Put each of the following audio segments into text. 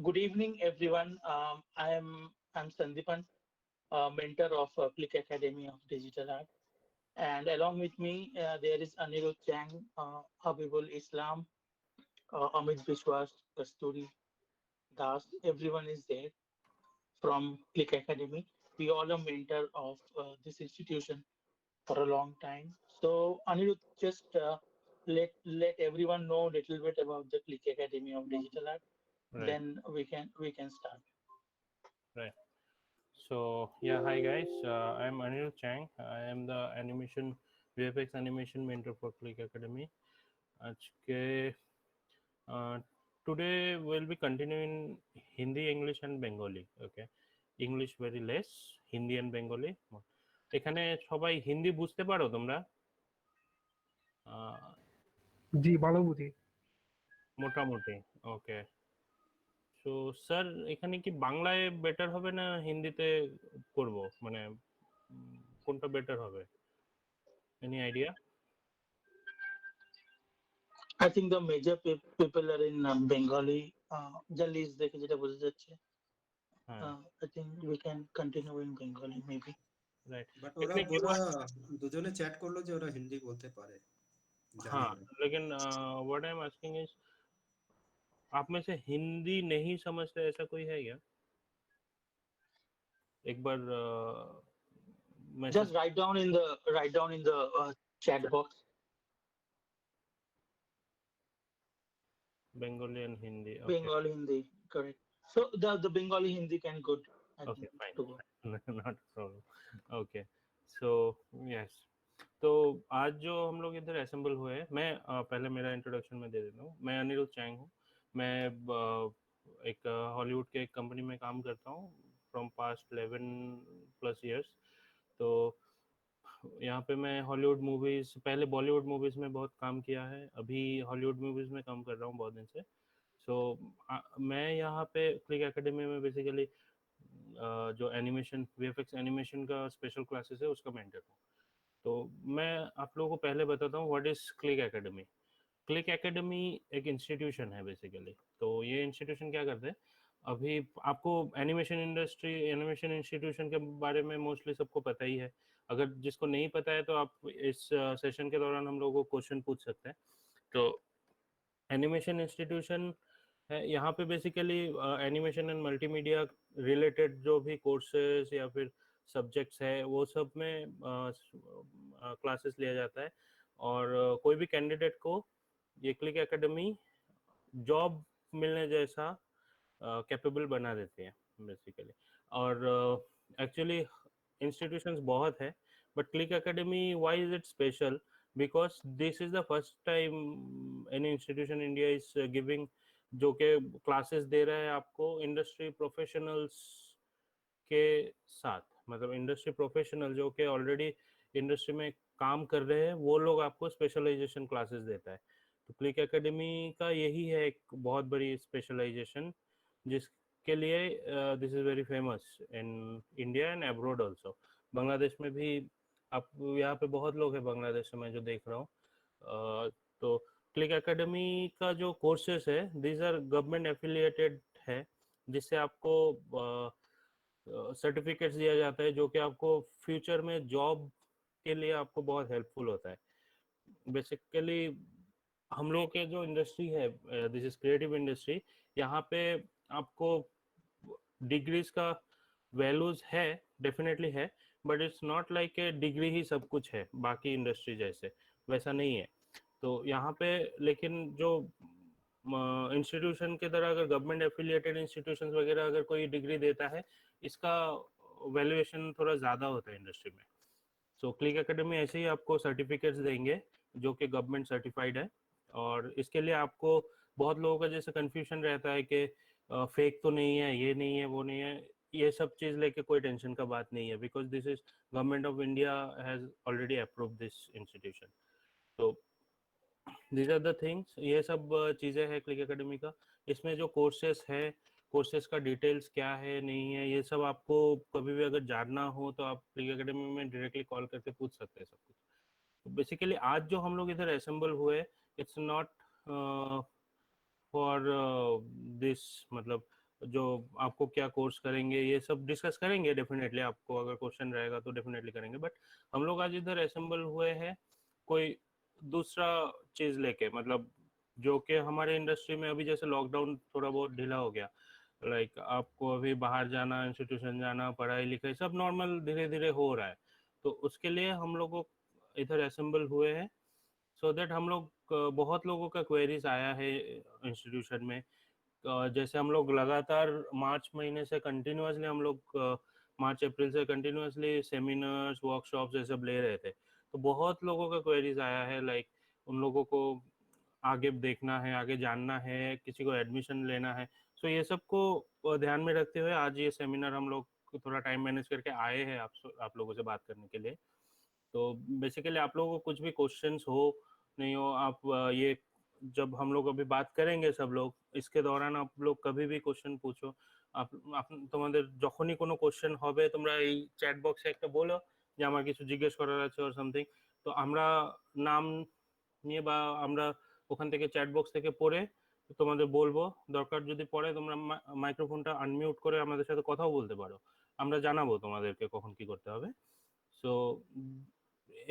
Good evening, everyone. I'm Sandipan, mentor of Click Academy of Digital Art, and along with me there is Anirudh Chang, Habibul Islam, Amit Biswas, Kasturi Das. Everyone is there from Click Academy. We all are mentor of this institution for a long time. So Anirudh, just let everyone know a little bit about the Click Academy of Digital Art. Right, Then we can start. right. So yeah, hi guys. I'm Anil Chang. I am the animation VFX animation mentor for Click Academy. आज के today we'll be continuing Hindi, English and Bengali. Okay, English very less, Hindi and Bengali. এখানে সবাই হিন্দি বুঝতে পারো তোমরা? আহ, জি ভালো বুঝি। মোটামুটি। ওকে। সো স্যার এখানে কি বাংলায় বেটার হবে না হিন্দিতে করব, মানে কোনটা বেটার হবে? Any idea? I think the major people are in Bengali. Jallis দেখে যেটা বোঝা যাচ্ছে। হ্যাঁ, I think we can continue in Bengali maybe. Right. But ওরা এখানে কি ওরা দুজনে চ্যাট করলো যে ওরা হিন্দি বলতে পারে, জানি हाँ, না। लेकिन what I am asking is आप में से हिंदी नहीं समझते ऐसा कोई है क्या? एक बार message Just write down in the chat box. Bengali and Hindi. Okay, Bengali Hindi, correct. So the Bengali Hindi can good. I okay, think fine, to go. Not problem. Okay, so yes, तो आज जो हम लोग इधर असेंबल हुए हैं, मैं पहले मेरा इंट्रोडक्शन में दे देता हूँ। मैं अनिरुद्ध चैंग हूँ। मैं एक हॉलीवुड के एक कंपनी में काम करता हूँ फ्रॉम पास्ट 11+ ईयर्स। तो यहाँ पे मैं हॉलीवुड मूवीज, पहले बॉलीवुड मूवीज में बहुत काम किया है, अभी हॉलीवुड मूवीज में काम कर रहा हूँ बहुत दिन से। सो मैं यहाँ पे क्लिक एकेडमी में बेसिकली जो एनिमेशन वीएफएक्स एनिमेशन का स्पेशल क्लासेस है उसका मेंटर हूँ। तो मैं आप लोगों को पहले बताता हूँ what is click academy. Click academy एक इंस्टीट्यूशन है बेसिकली। तो ये इंस्टीट्यूशन क्या करते हैं, अभी आपको एनिमेशन इंस्टीट्यूशन के बारे में मोस्टली सबको पता ही है। अगर जिसको नहीं पता है तो आप इस सेशन के दौरान हम लोगों को क्वेश्चन पूछ सकते हैं। तो एनिमेशन इंस्टीट्यूशन है, यहाँ पे basically animation and multimedia related जो भी कोर्सेज या फिर सब्जेक्ट्स है वो सब में क्लासेस लिया जाता है। और कोई भी कैंडिडेट को ये क्लिक एकेडमी जॉब मिलने जैसा कैपेबल बना देते हैं बेसिकली। और एक्चुअली इंस्टीट्यूशंस बहुत है, but click academy why is it special? Because this is the first time any institution India is giving, जो कि क्लासेस दे रहा है आपको इंडस्ट्री प्रोफेशनल्स के साथ। मतलब इंडस्ट्री प्रोफेशनल जो कि ऑलरेडी इंडस्ट्री में काम कर रहे हैं वो लोग आपको स्पेशलाइजेशन क्लासेस देता है। तो क्लिक एकेडमी का यही है एक बहुत बड़ी स्पेशलाइजेशन, जिसके लिए this is very famous in India and abroad also. Bangladesh में भी आप, यहाँ पे बहुत लोग हैं बांग्लादेश में जो देख रहा हूँ। तो क्लिक एकेडमी का जो कोर्सेस है दीज आर गवर्नमेंट एफिलिएटेड है, जिससे आपको सर्टिफिकेट्स दिया जाता है जो कि आपको फ्यूचर में जॉब के लिए आपको बहुत हेल्पफुल होता है। बेसिकली हम लोग के जो इंडस्ट्री है, दिस इज क्रिएटिव इंडस्ट्री, यहाँ पे आपको डिग्रीज का वैल्यूज है, डेफिनेटली है, but it's not like a degree ही सब कुछ है बाकी इंडस्ट्री जैसे, वैसा नहीं है। तो यहाँ पे लेकिन जो इंस्टीट्यूशन की तरह अगर गवर्नमेंट एफिलिएटेड इंस्टीट्यूशन वगैरह अगर कोई डिग्री देता है, इसका वैल्यूएशन थोड़ा ज़्यादा होता है इंडस्ट्री में। सो क्लिक एकेडमी ऐसे ही आपको सर्टिफिकेट्स देंगे जो कि गवर्नमेंट सर्टिफाइड है। और इसके लिए आपको बहुत लोगों का जैसे कन्फ्यूजन रहता है कि फेक तो नहीं है, ये नहीं है, वो नहीं है, ये सब चीज़ लेके कोई टेंशन का बात नहीं है, because this is government of India has already approve this institution. तो दीज आर द थिंग्स, ये सब चीज़ें हैं क्लिक एकेडमी का। इसमें जो कोर्सेस है, कोर्सेस का डिटेल्स क्या है नहीं है, ये सब आपको कभी भी अगर जानना हो तो आप क्लिक एकेडमी में डायरेक्टली कॉल करके पूछ सकते हैं सब कुछ। तो बेसिकली आज जो हम लोग इधर असेंबल हुए, इट्स नॉट फॉर दिस, मतलब जो आपको क्या कोर्स करेंगे ये सब डिस्कस करेंगे डेफिनेटली, आपको अगर क्वेश्चन रहेगा तो डेफिनेटली करेंगे। बट हम लोग आज इधर असेंबल हुए हैं कोई दूसरा चीज लेके, मतलब जो कि हमारे इंडस्ट्री में अभी जैसे लॉकडाउन थोड़ा बहुत ढीला हो गया, लाइक आपको अभी बाहर जाना, इंस्टीट्यूशन जाना, पढ़ाई लिखाई सब नॉर्मल धीरे धीरे हो रहा है, तो उसके लिए हम लोग इधर असेंबल हुए हैं सो दैट हम लोग बहुत लोगों का क्वेरीज आया है इंस्टीट्यूशन में। जैसे हम लोग लगातार मार्च महीने से कंटिन्यूसली हम लोग मार्च अप्रैल से कंटिन्यूसली सेमिनार्स वर्कशॉप्स ये सब ले रहे थे, तो बहुत लोगों का क्वेरीज आया है, लाइक उन लोगों को आगे देखना है, आगे जानना है, किसी को एडमिशन लेना है। सो ये सब को ध्यान में रखते हुए आज ये सेमिनार हम लोग थोड़ा टाइम मैनेज करके आए हैं आप लोगों से बात करने के लिए। तो बेसिकली आप लोगों को कुछ भी क्वेश्चंस हो नहीं हो, आप ये जब हम लोग अभी बात करेंगे सब लोग, इसके दौरान आप लोग कभी भी क्वेश्चन पूछो। आप তোমাদের যখনই কোনো কোশ্চেন হবে তোমরা এই চ্যাট বক্সে একটা বলো যে আমার কিছু জিজ্ঞেস করার আছে অর সামথিং, তো আমরা নাম নিয়ে বা আমরা ওখান থেকে চ্যাট বক্স থেকে পড়ে তোমাদের বলবো, দরকার যদি পড়ে তোমরা মাইক্রোফোনটা আনমিউট করে আমাদের সাথে কথাও বলতে পারো, আমরা জানাবো তোমাদেরকে কখন কি করতে হবে। সো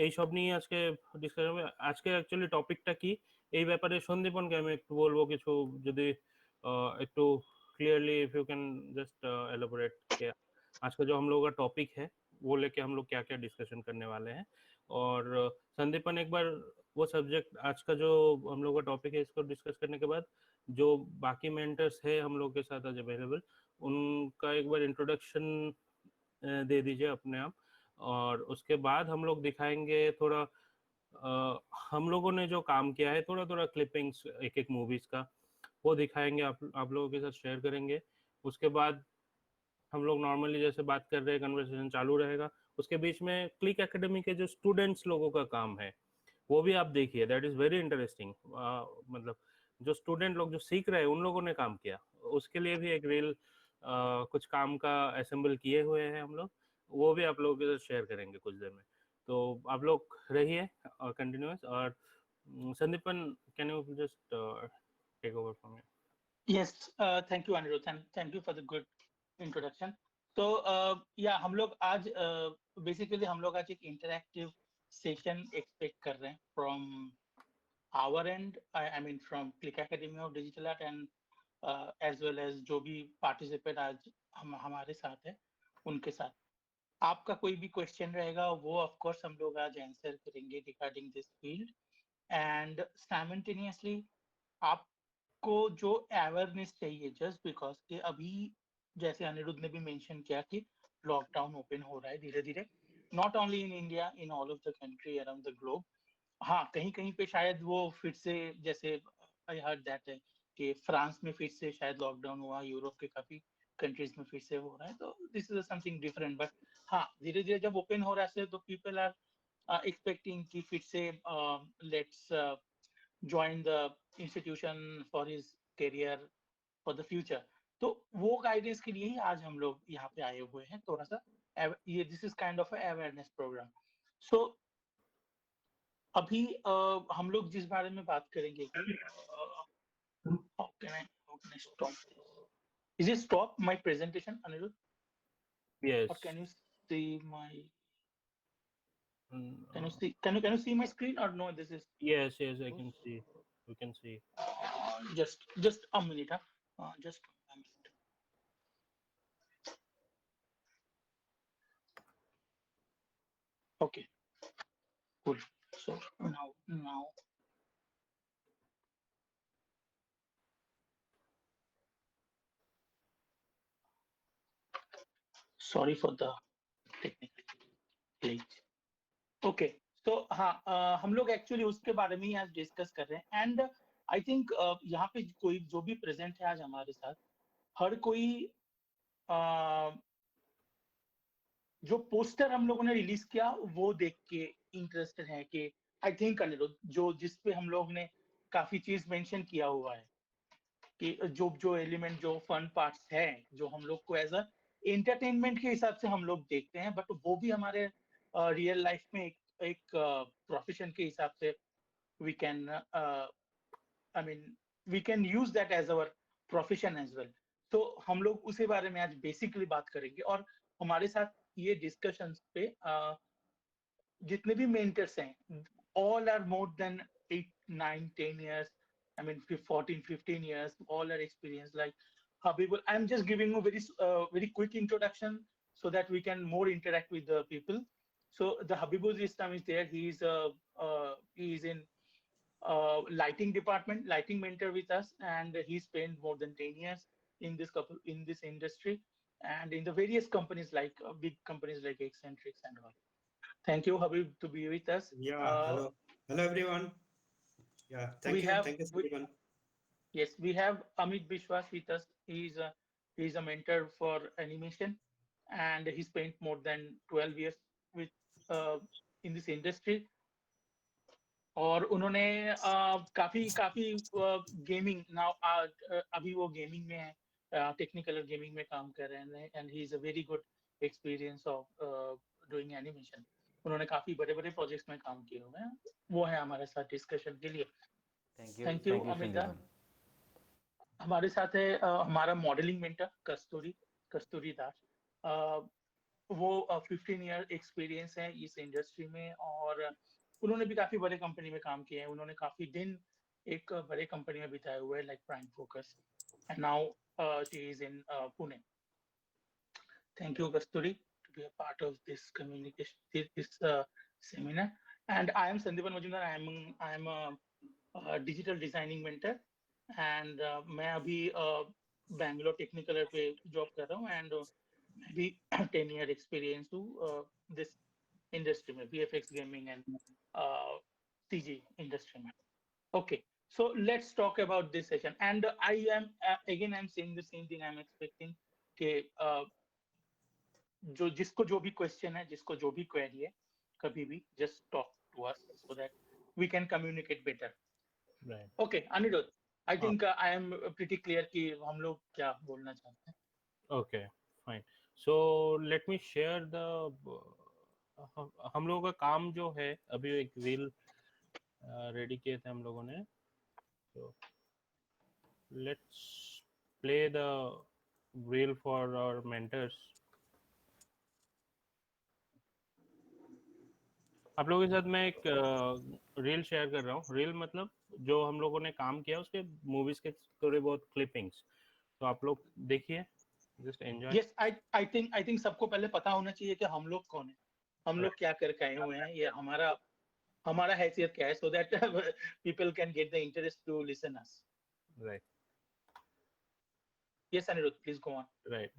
এই সব নিয়ে আজকে ডিসকাস হবে। আজকে অ্যাকচুয়ালি টপিকটা কি এই ব্যাপারে সন্দীপনকে আমি একটু বলবো কিছু, যদি একটু clearly if you can just elaborate कि आज का जो हम लोगों का टॉपिक है वो लेके हम लोग क्या क्या डिस्कशन करने वाले हैं। और संदीपन एक बार वो सब्जेक्ट आज का जो हम लोग का टॉपिक है इसको डिस्कस करने के बाद जो बाकी मेंटर्स है हम लोग के साथ आज अवेलेबल, उनका एक बार इंट्रोडक्शन दे दीजिए अपने आप, और उसके बाद हम लोग दिखाएंगे थोड़ा हम लोगों ने जो काम किया है, थोड़ा थोड़ा क्लिपिंग्स एक एक मूवीज का वो दिखाएंगे, आप लोगों के साथ शेयर करेंगे। उसके बाद हम लोग नॉर्मली जैसे बात कर रहे हैं कन्वर्सेशन चालू रहेगा, उसके बीच में क्लिक एकेडमी के जो स्टूडेंट्स लोगों का काम है वो भी आप देखिए, दैट इज वेरी इंटरेस्टिंग। मतलब जो स्टूडेंट लोग जो सीख रहे हैं उन लोगों ने काम किया, उसके लिए भी एक रील कुछ काम का असेंबल किए हुए हैं हम लोग, वो भी आप लोगों के साथ शेयर करेंगे कुछ देर में। तो आप लोग रहिए कंटिन्यूअस। और Sandipan, can you just take over from here? Yes, thank you Anirudh, and thank you for the good introduction. So yeah, हम लोग आज basically हम लोग आज एक interactive session expect कर रहे हैं from our end, I mean from Click Academy of Digital Art, and as well as जो भी participant आज हमारे साथ है उनके साथ। आपका कोई भी क्वेश्चन रहेगा वो ऑफ कोर्स हम लोग आज आंसर करेंगे regarding this field, and simultaneously आपको जो अवेयरनेस चाहिए, जस्ट बिकॉज कि अभी जैसे अनिरुद्ध ने भी मेंशन किया कि लॉकडाउन ओपन हो रहा है धीरे धीरे, not only in India, in all of the country around the globe. हाँ, कहीं कहीं पे शायद वो फिर से, जैसे आई हर्ड दैट है कि फ्रांस में फिर से शायद लॉकडाउन हुआ, यूरोप के काफी कंट्रीज में फिर से हो रहा है, तो this is something different. But हाँ, धीरे धीरे जब ओपन हो रहा है तो पीपल आर एक्सपेक्टिंग कि फिर से let's join the institution for his career for the future। तो वो गाइडेंस के लिए ही आज हम लोग यहाँ पे आए हुए हैं, थोड़ा सा ये this is kind of awareness programme. So अभी हम लोग जिस बारे में बात करेंगे कि how can I stop this? Is it stop my presentation, Anirudh? Yes. Or can you see my Mm, can you see my screen or no? This is yes, I can see. We can see. just a minute, just a minute. Okay, cool. So now sorry for the technical glitch. Okay, so हाँ, हम लोग actually उसके बारे में ही आज discuss कर रहे हैं, एंड आई थिंक यहाँ पे कोई जो भी प्रेजेंट है आज हमारे साथ, हर कोई जो पोस्टर हम लोगों ने रिलीज किया वो देख के इंटरेस्टेड है कि आई थिंक अनिरुद्ध जो जिस पे हम लोग ने काफी चीज मेंशन किया हुआ है कि जो जो एलिमेंट जो फन पार्ट्स है जो हम लोग को एज अ एंटरटेनमेंट के हिसाब से हम लोग देखते हैं, बट वो भी हमारे रियल लाइफ में एक प्रोफेशन के हिसाब से we can I mean we can use that as our profession as well। तो हम लोग उसी बारे में आज बेसिकली बात करेंगे। और हमारे साथ ये डिस्कशंस पे जितने भी मेंटर्स हैं, all are more than 8, 9, 10 years, I mean 14, 15 years, all are experienced. Like Habibul, I'm just giving you very quick introduction so that we can more interact with the people. So the Habibul Islam is there. He is in lighting department, lighting mentor with us, and he spent more than 10 years in this industry and in the various companies like big companies like Eccentrics and all. Thank you, Habib, to be with us. Yeah, hello everyone. Yeah, thank you, Sandeepan. Yes, we have Amit Bishwas with us. He's a mentor for animation, and he spent more than 12 years with in this industry. और उन्होंने काफी gaming now अभी वो gaming में है, technical gaming में काम कर रहे हैं, and he is a very good experience of doing animation. उन्होंने काफी बड़े बड़े प्रोजेक्ट्स में काम किए हुए हैं, वो है हमारे साथ डिस्कशन के लिए। Thank you Amita. हमारे साथ है हमारा मॉडलिंग मेंटर कस्तूरी दास। वो 15 ईयर एक्सपीरियंस है इस इंडस्ट्री में, और उन्होंने भी काफी बड़े कंपनी में काम किया है। उन्होंने काफी दिन एक बड़े कंपनी में बिताए हुए हैं, like prime focus, and now she is in Pune. Thank you Kasturi to be a part of this communication, this seminar. And I am Sandipan Majumdar. I am a digital designing mentor, and मैं अभी बैंगलोर टेक्निकल पे job कर रहा हूँ, and मैं भी 10 year experience हूँ this industry में, VFX gaming and CG industry में। Okay, so let's talk about this session, and I'm saying the same thing. I'm expecting कि जिसको जो भी क्वेश्चन है, जिसको जो भी क्वेरी है, कभी भी just talk to us so that we can communicate better. Right. Okay, Anirudh, I think I am pretty clear कि हम लोग क्या बोलना चाहते हैं. Okay, fine. So let me share the हम लोगों का काम जो है, अभी एक रील रेडी किए थे हम लोगों ने, so let's play the reel for our mentors. आप लोगों के साथ मैं एक रील शेयर कर रहा हूँ। रील मतलब जो हम लोगों ने काम किया उसके मूवीज के थोड़े बहुत क्लिपिंग्स, तो आप लोग देखिए, just enjoy. Yes, I think सबको पहले पता होना चाहिए कि हम लोग कौन है, हम लोग क्या करके आए हुए हैं, ये हमारा हैसियत क्या है, so that people can get the interest to listen us. Right. Yes, Anirudh, please go on. Right.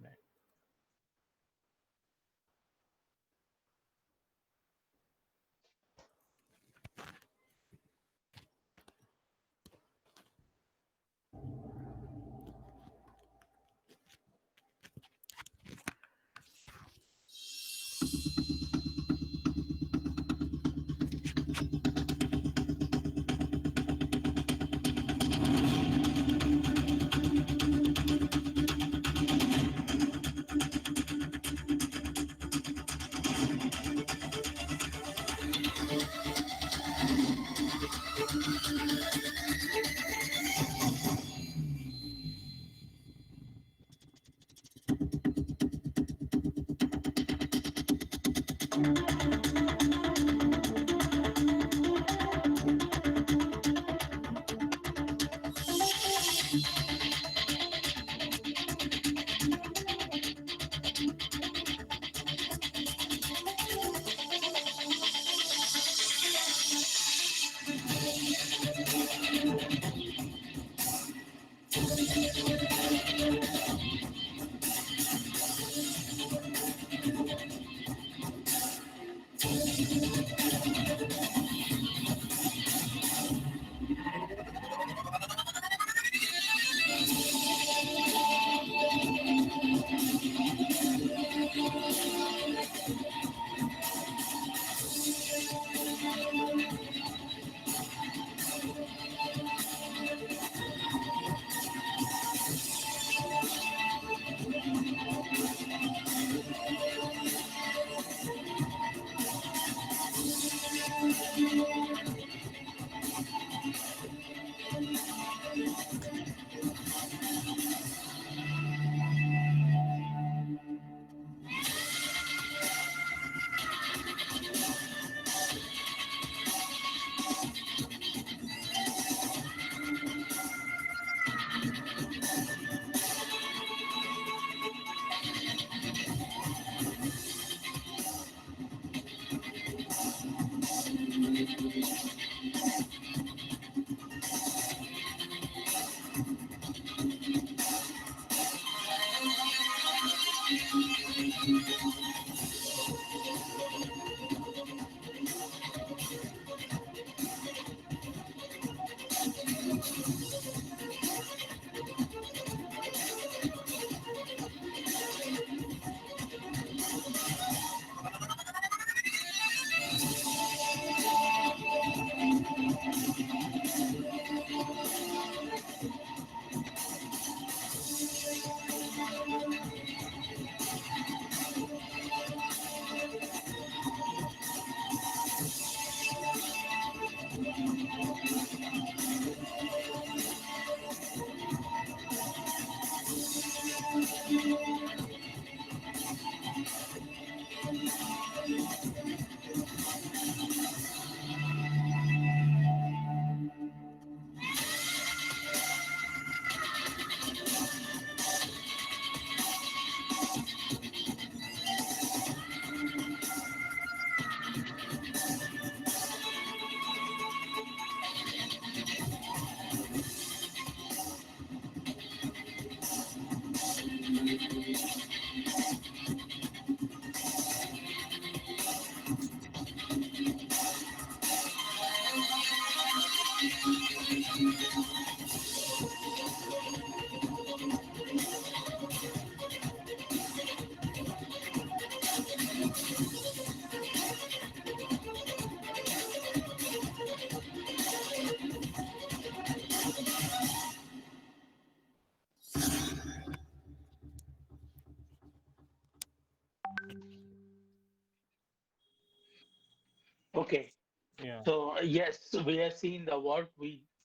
Okay. Yeah. So yes, we have seen the work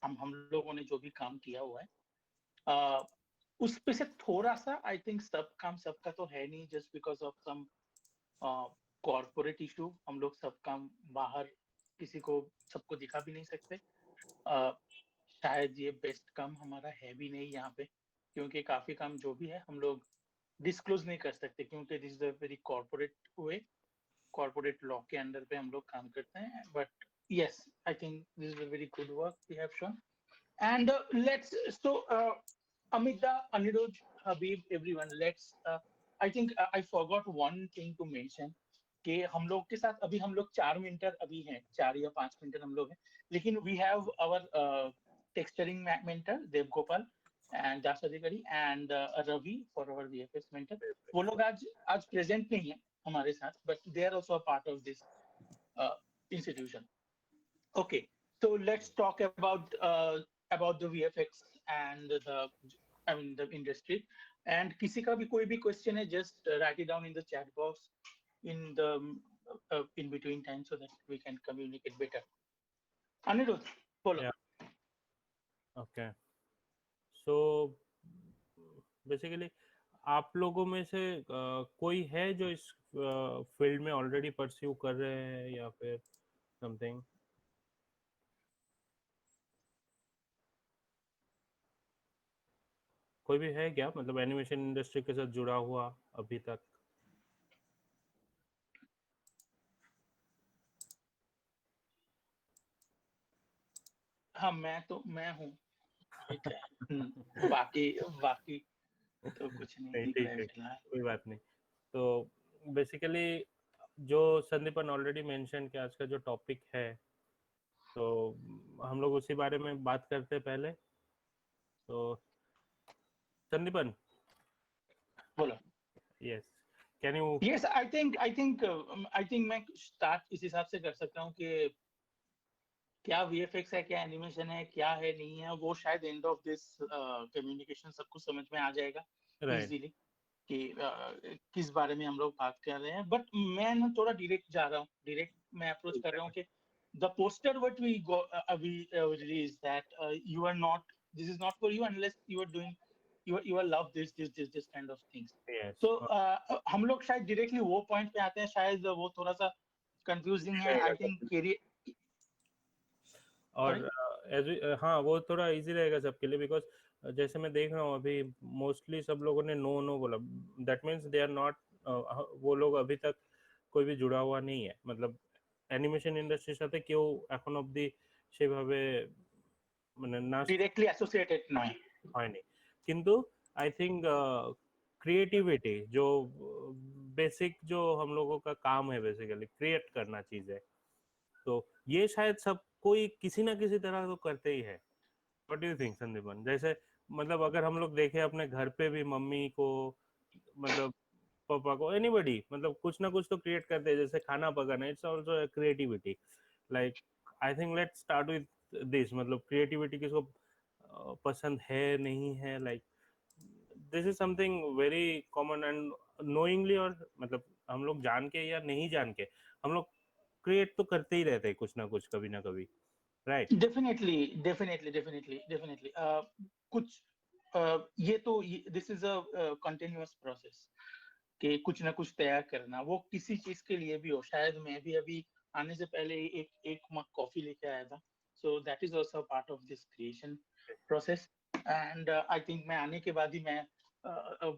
हम लोगों ने जो भी काम किया हुआ है उस पे से थोड़ा सा आई थिंक सब काम सबका तो है नहीं just because of some corporate issue हम लोग सब काम बाहर किसी को सबको दिखा भी नहीं सकते शायद ये बेस्ट काम हमारा है भी नहीं यहाँ पे क्योंकि काफी काम जो भी है हम लोग डिस्क्लोज नहीं कर सकते क्योंकि this is a very corporate way corporate law के अंडर पे हम लोग काम करते हैं but yes I think this is a very good work we have shown and let's so Amita Anirudh Habib everyone let's I think I forgot one thing to mention कि हम लोग के साथ अभी हम लोग 4 मेंटर अभी हैं 4 या 5 मेंटर हम लोग हैं लेकिन we have our texturing mentor Dev Gopal and Das Adhikari and Ravi for our VFX mentor वो लोग आज present नहीं है हमारे साथ but they are also a part of this institution. Okay, so let's talk about the VFX and the industry. And किसी का भी कोई भी question है, just write it down in the chat box in the in between time so that we can communicate better. Anirudh, follow. Yeah. Okay. So basically, आप लोगों में से कोई है जो इस फील्ड में ऑलरेडी परस्यू कर रहे हैं या फिर समथिंग कोई भी है क्या मतलब एनिमेशन इंडस्ट्री के साथ जुड़ा हुआ अभी तक हाँ मैं हूँ बाकी तो कुछ नहीं दिख रहा है फिलहाल कोई बात नहीं तो बेसिकली जो संदीपन ऑलरेडी मेंशन कि आज का जो टॉपिक है तो हम लोग उसी बारे में बात करते हैं पहले तो संदीपन बोलो yes can you yes I think मैं स्टार्ट इस हिसाब से कर सकता हूँ कि क्या VFX है क्या एनिमेशन है क्या है नहीं है वो शायद एंड ऑफ दिस कम्युनिकेशन सबको समझ में आ जाएगा इजीली कि किस बारे में हम लोग बात कर रहे हैं बट मैं ना थोड़ा डायरेक्ट जा रहा हूँ डायरेक्ट मैं अप्रोच कर रहा हूँ कि the poster what we release that you are not this is not for you unless you are doing you are love this kind of things yes. so हम लोग शायद डायरेक्टली वो पॉइंट पे आते हैं शायद वो थोड़ा सा कंफ्यूजिंग है आई थिंक और हाँ वो थोड़ा इजी रहेगा सबके लिए बिकॉज जैसे मैं देख रहा हूँ अभी मोस्टली सब लोगों ने नो नो बोला that means they are not वो लोग अभी तक कोई भी जुड़ा हुआ नहीं है मतलब অ্যানিমেশন ইন্ডাস্ট্রির সাথে কেউ এখন অবধি সেভাবে মানে না ডিরেক্টলি অ্যাসোসিয়েটেড নয় হয়নি কিন্তু আই থিঙ্ক ক্রিয়েটিভিটি जो बेसिक जो हम लोगों का काम है बेसिकली क्रिएट करना चीजें, तो ये शायद सब कोई किसी ना किसी तरह तो करते ही है। What do you think Sandipan? जैसे मतलब अगर हम लोग देखें अपने घर पे भी मम्मी को, मतलब पापा को, एनीबॉडी, मतलब कुछ ना कुछ तो क्रिएट करते हैं, जैसे खाना पकाना, it's also creativity. Like I think let's start with this, मतलब क्रिएटिविटी किसको पसंद है नहीं है, like this is something very common and knowingly, और मतलब हम लोग जान के या नहीं जान के हम लोग क्रिएट तो करते ही रहते हैं कुछ ना कुछ कभी ना कभी, राइट? डेफिनेटली कुछ ये तो this is a continuous process कि कुछ ना कुछ तैयार करना, वो किसी चीज के लिए भी हो। शायद मैं भी अभी आने से पहले एक मग कॉफी लेके आया था, so that is also part of this creation process. And I think मैं आने के बाद ही मैं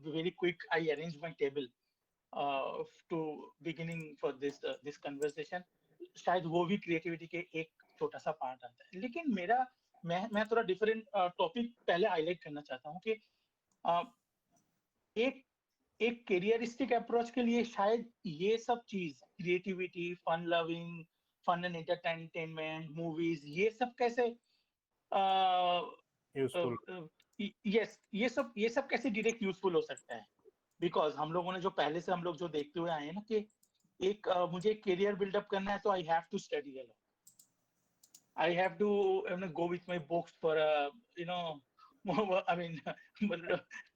very quick I arrange my table to beginning for this conversation. शायद वो भी क्रिएटिविटी के एक छोटा सा पार्ट आता है। लेकिन मैं थोड़ा डिफरेंट टॉपिक पहले हाईलाइट करना चाहता हूँ कि एक एक कैरियरिस्टिक अप्रोच के लिए शायद ये सब चीज, creativity, fun loving, fun and entertainment, movies, ये सब कैसे यूजफुल। यस, ये सब कैसे डायरेक्ट यूजफुल हो सकता है? बिकॉज हम लोगों ने जो पहले से हम लोग जो देखते हुए आए हैं ना कि मुझे एक करियर बिल्डअप करना है तो I have to study a lot, I have to go with my books for I mean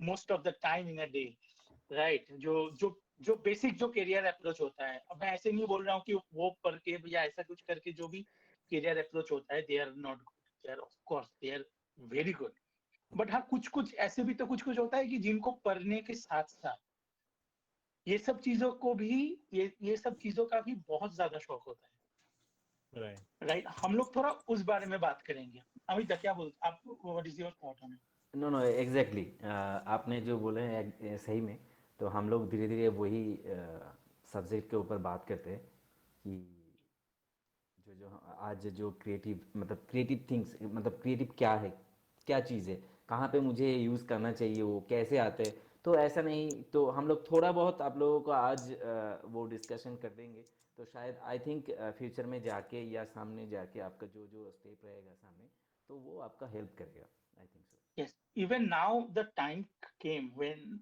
most of the time in a day, right? जो बेसिक जो करियर अप्रोच होता है, अब मैं ऐसे नहीं बोल रहा हूँ कि वो करके या ऐसा कुछ करके जो भी करियर अप्रोच होता है they are not good, they are of course they are very good, but हाँ कुछ कुछ ऐसे भी तो कुछ होता है कि जिनको पढ़ने के साथ साथ ये सब चीजों को भी, ये सब चीजों का भी बहुत ज्यादा शौक होता है, राइट। राइट? हम लोग थोड़ा उस बारे में बात करेंगे। अमित क्या बोलते आप, what is your thought on it? No no exactly, आपने जो बोले हैं सही में। तो हम लोग धीरे धीरे वही सब्जेक्ट के ऊपर बात करते हैं कि जो जो आज जो क्रिएटिव, मतलब क्रिएटिव थिंग्स, मतलब क्रिएटिव क्या है, क्या चीज़ है, कहाँ पे मुझे यूज़ करना चाहिए, वो कैसे आते हैं। तो ऐसा नहीं, तो हम लोग थोड़ा बहुत आप लोगों को आज वो डिस्कशन कर देंगे। तो शायद आई थिंक फ्यूचर में जाके या सामने जाके आपका जो जो स्टेप रहेगा सामने, तो वो आपका हेल्प करेगा, I think so. Yes, even now the time came when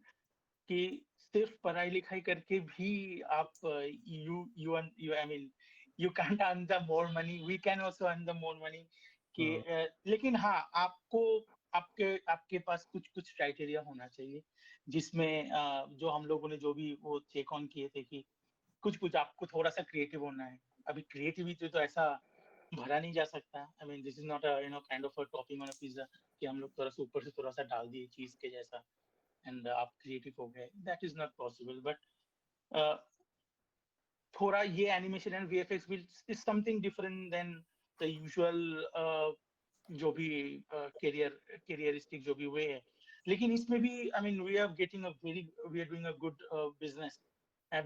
कि सिर्फ पढ़ाई लिखाई करके भी आप you I mean you can't earn the more money, we can also earn the more money कि लेकिन हाँ आपको आपके आपके पास कुछ कुछ क्राइटेरिया होना चाहिए जिसमें जो हम लोगों ने जो भी वो चेक ऑन किए थे कि कुछ कुछ आपको थोड़ा सा क्रिएटिव होना है। अभी क्रिएटिविटी तो ऐसा भरा नहीं जा सकता। I mean this is not a kind of a topping on a pizza कि हम लोग थोड़ा सा ऊपर से थोड़ा सा डाल दिए चीज के जैसा एंड आप क्रिएटिव हो गए, that is not possible. But थोड़ा ये animation and VFX will is something different than the usual जो भी करियरिस्टिक जो भी वे है। लेकिन इसमें भी I mean we are doing a good business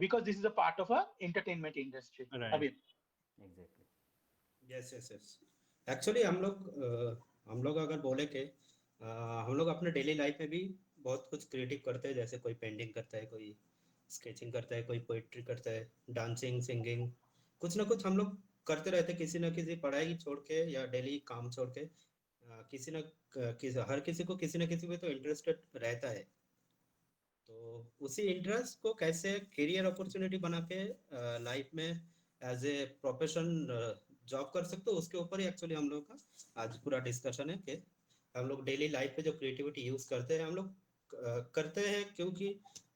because this is a part of a entertainment industry. Right. अभी exactly. Yes yes yes. Actually हम लोग अगर बोले कि हम लोग अपने डेली लाइफ में भी बहुत कुछ क्रिएटिव करते हैं, जैसे कोई पेंटिंग करता है, कोई स्केचिंग करता है, कोई पोइट्री करता है, डांसिंग, सिंगिंग, कुछ ना कुछ हम लोग करते रहते हैं, किसी ना किसी पढ़ाई छोड़ के या डेली काम छोड़ के। किसी ना हर किसी को किसी ना किसी में तो इंटरेस्टेड रहता है। तो उसी इंटरेस्ट को कैसे करियर अपॉर्चुनिटी बना के लाइफ में एज ए प्रोफेशन जॉब कर सकते हो, उसके ऊपर ही एक्चुअली हम लोग का आज पूरा डिस्कशन है कि हम लोग डेली लाइफ में जो क्रिएटिविटी यूज करते हैं हम लोग करते हैं क्योंकि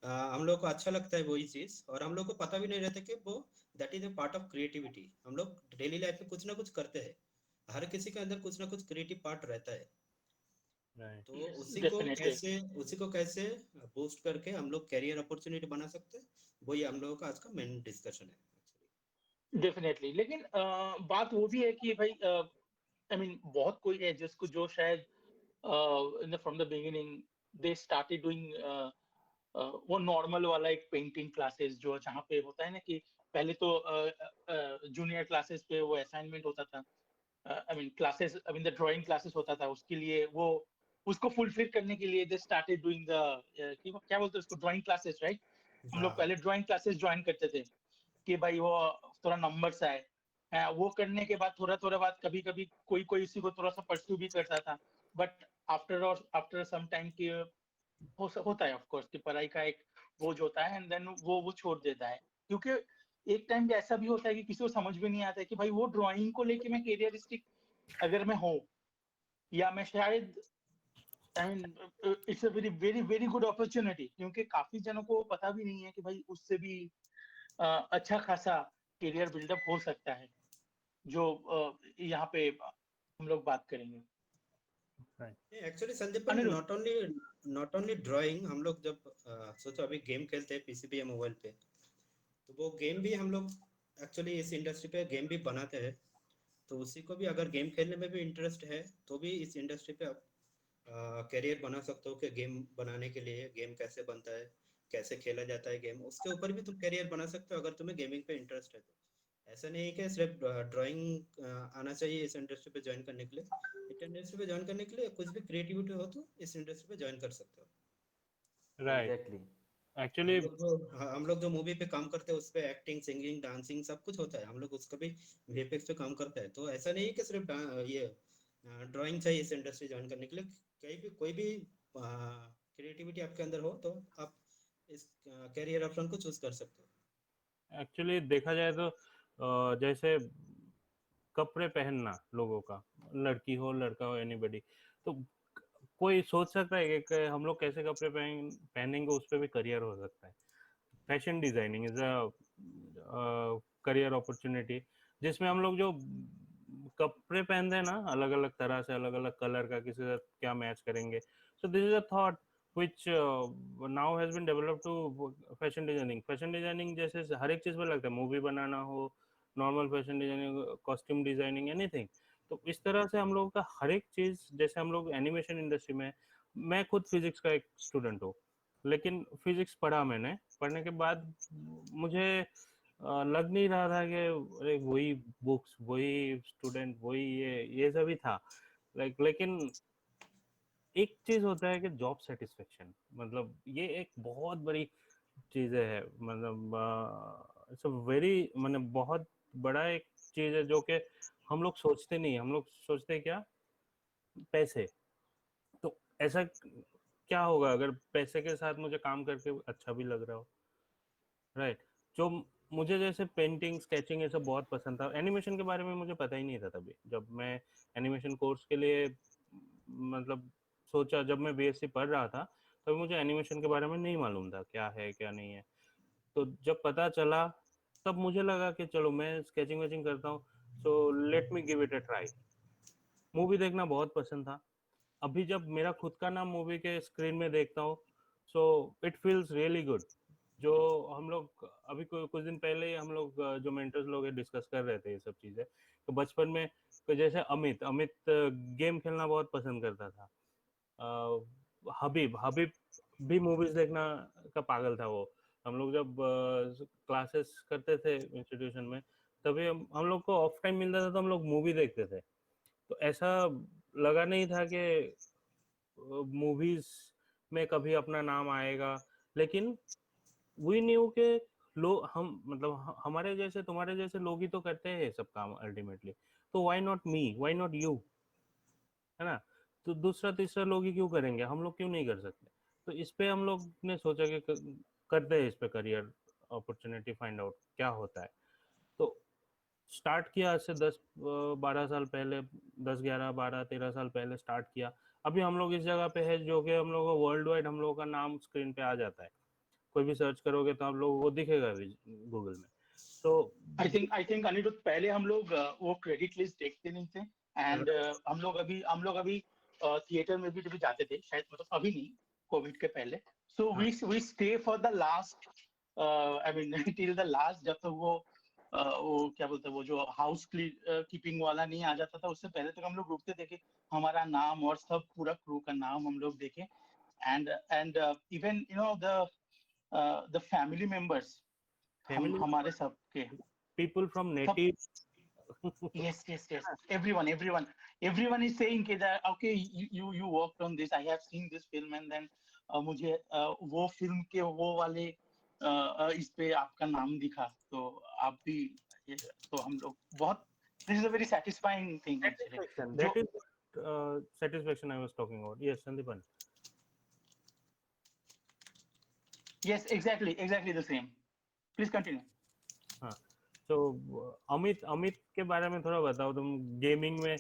हम लोग को अच्छा लगता है वही चीज, और हम लोग को पता भी नहीं रहता कि वो that is a part of creativity. हम लोग डेली लाइफ में कुछ ना कुछ करते हैं, हर किसी के अंदर कुछ ना कुछ क्रिएटिव पार्ट रहता है। Right. तो yes, उसी को कैसे बूस्ट करके हम लोग कैरियर अपॉर्चुनिटी बना सकते हैं, वही हम लोगों का आज का मेन डिस्कशन है एक्चुअली। डेफिनेटली। लेकिन बात वो भी है कि भाई आई मीन बहुत कोई है जिसको जो शायद from the beginning they started doing वो नॉर्मल वाला एक पेंटिंग क्लासेस जो जहाँ पे होता है ना कि पहले तो जूनियर क्लासेस पे वो असाइनमेंट होता था, I mean classes, I mean the drawing classes होता था, उसके लिए वो उसको फुलफिल करने के लिए दे स्टार्टेड डूइंग द क्या बोलते हैं उसको, ड्राइंग क्लासेस, राइट? हम लोग हाँ पहले ड्राइंग क्लासेस ज्वाइन करते थे कि भाई वो थोड़ा नंबर्स आए, वो करने के बाद थोड़ा थोड़ा बाद कभी कभी कोई कोई इसी को थोड़ा सा परस्यू भी करता था, बट आफ्टर सम टाइम की होता है ऑफ कोर्स कि पढ़ाई का एक बोझ होता है, एंड देन वो छोड़ देता है, क्योंकि एक टाइम पे ऐसा भी होता है कि किसी को समझ भी नहीं आता है कि भाई वो ड्राइंग को लेके मैं कैरियरिस्टिक अगर मैं हूँ, या मैं शायद, I mean it's a very very very good opportunity, क्योंकि काफी जनों को पता भी नहीं है कि भाई उससे भी अच्छा खासा करियर बिल्डअप हो सकता है, जो यहाँ पे हम लोग बात करेंगे। Actually Sandipan, Aniruddh, not only drawing, हम लोग जब सोचो अभी गेम खेलते हैं पीसी पे या मोबाइल पे, तो वो गेम भी हम लोग एक्चुअली इस इंडस्ट्री पे गेम भी बनाते हैं। तो उसी को भी अगर गेम खेलने में भी इंटरेस्ट है तो भी इस इंडस्ट्री पे आप करियर बना सकते हो कि गेम बनाने के लिए गेम कैसे बनता है, कैसे खेला जाता है गेम, उसके ऊपर भी तुम करियर बना सकते हो अगर तुम्हें गेमिंग पे इंटरेस्ट है तो। ऐसा नहीं है कि सिर्फ ड्राइंग आना चाहिए इस इंडस्ट्री पे ज्वाइन करने के लिए। इस इंडस्ट्री पे ज्वाइन करने के लिए कुछ भी क्रिएटिविटी हो तो इस इंडस्ट्री पे ज्वाइन कर सकते हो। राइट। एग्जैक्टली। एक्चुअली हम लोग जो मूवी पे काम करते हैं उस पे एक्टिंग, सिंगिंग, डांसिंग सब कुछ होता है, हम लोग उसका भी वीएफएक्स पे काम करते हैं। तो ऐसा नहीं है कि सिर्फ ये ड्राइंग चाहिए इस इंडस्ट्री ज्वाइन करने के लिए। कहीं भी कोई भी क्रिएटिविटी आपके अंदर हो तो आप इस कैरियर ऑप्शन को चूज कर सकते हो। एक्चुअली देखा जाए तो जैसे कपड़े पहनना लोगों का, लड़की हो लड़का हो एनीबडी, तो कोई सोच सकता है कि हम लोग कैसे कपड़े पहनेंगे उस पर भी करियर हो सकता है। Fashion designing is a career opportunity, जिसमें हम लोग जो कपड़े पहनते हैं ना अलग अलग तरह से, अलग अलग कलर का, किसी से क्या मैच करेंगे, so this is a thought which now has been developed to fashion designing. Fashion designing जैसे हर एक चीज में लगता है, मूवी बनाना हो, normal fashion designing, costume designing, anything. तो इस तरह से हम लोगों का हर एक चीज, जैसे हम लोग एनिमेशन इंडस्ट्री में, मैं खुद फिजिक्स का एक स्टूडेंट हूँ, लेकिन फिजिक्स पढ़ा मैंने, पढ़ने के बाद मुझे लग नहीं रहा था कि अरे वही बुक्स, वही स्टूडेंट, वही ये सभी था, लेकिन एक चीज होता है कि जॉब सेटिस्फेक्शन, मतलब ये एक बहुत बड़ी चीज है, मतलब इट्स अ वेरी, मतलब बहुत बड़ा एक चीज है जो कि हम लोग सोचते नहीं, हम लोग सोचते क्या, पैसे। तो ऐसा क्या होगा अगर पैसे के साथ मुझे काम करके अच्छा भी लग रहा हो, राइट। जो मुझे जैसे पेंटिंग, स्केचिंग, ये सब बहुत पसंद था। एनिमेशन के बारे में मुझे पता ही नहीं था तभी, जब मैं एनिमेशन कोर्स के लिए मतलब सोचा, जब मैं बीएससी पढ़ रहा था तब मुझे एनिमेशन के बारे में नहीं मालूम था क्या है क्या नहीं है। तो जब पता चला तब मुझे लगा कि चलो मैं स्केचिंग वेचिंग करता हूँ, so let me give it a try. Movie देखना बहुत पसंद था। अभी जब मेरा खुद का नाम मूवी के स्क्रीन में देखता हूँ, so it feels really good. जो हम लोग अभी कुछ दिन पहले ही हम लोग जो मेंटर्स लोग डिस्कस कर रहे थे ये सब चीजें, तो बचपन में तो जैसे अमित अमित गेम खेलना बहुत पसंद करता था। हबीब हबीब भी मूवीज देखना का पागल था वो। हम लोग जब क्लासेस करते थे इंस्टीट्यूशन में, तभी हम लोग को ऑफ टाइम मिलता था तो हम लोग मूवी देखते थे। तो ऐसा लगा नहीं था कि मूवीज में कभी अपना नाम आएगा, लेकिन वी न्यू के लोग, हम मतलब हमारे जैसे तुम्हारे जैसे लोग ही तो करते हैं सब काम अल्टीमेटली, तो why not me, why not you, है ना। तो दूसरा तीसरा लोग ही क्यों करेंगे, हम लोग क्यों नहीं कर सकते। तो इस पे हम लोग ने सोचा कि करते हैं इस पे करियर अपॉर्चुनिटी, फाइंड आउट क्या होता है। तो स्टार्ट किया आज से 10-12 साल पहले, 10-11-12-13 साल पहले स्टार्ट किया। अभी हम लोग इस जगह पे है जो कि हम लोग का वर्ल्ड वाइड हम लोगों का नाम स्क्रीन पे आ जाता है, कोई भी सर्च करोगे तो आप लोगों को दिखेगा भी गूगल में। तो आई थिंक अनिरुद्ध, पहले हम लोग वो क्रेडिट लिस्ट देखते नहीं थे, एंड हम लोग अभी थिएटर में भी जाते थे शायद, मतलब अभी नहीं, कोविड के पहले। So we stay for the last, I mean till the last, जब तक वो क्या बोलते हैं, वो जो हाउस कीपिंग वाला नहीं आ जाता था, उससे पहले तक हम लोग रुकते थे कि हमारा नाम और सब पूरा क्रू का नाम हम लोग देखें। And even you know the family members, हम फैमिली, हमारे सबके पीपल फ्रॉम सब, native. yes, everyone is saying that okay, you worked on this, I have seen this film, and then मुझे वो फिल्म के वो वाले इस पे आपका नाम दिखा, तो आप भी तो हम लोग बहुत, this is a very satisfying thing actually. Satisfaction. जो That is satisfaction I was talking about. Yes, Sandipan. Yes exactly the same, please continue. हाँ, तो अमित के बारे में थोड़ा बताओ, तुम गेमिंग में